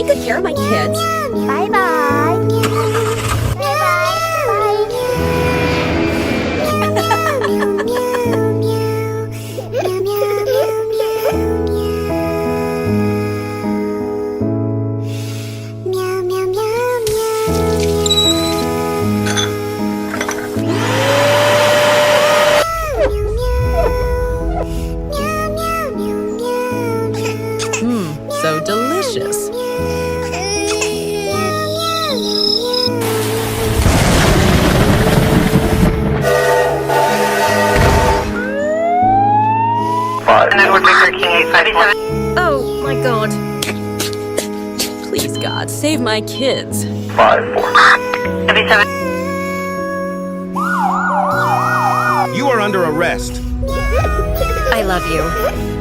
take good care of my kids. Bye-bye. So delicious. Oh my God. Please, God, save my kids. 5, 4. You are under arrest. I love you.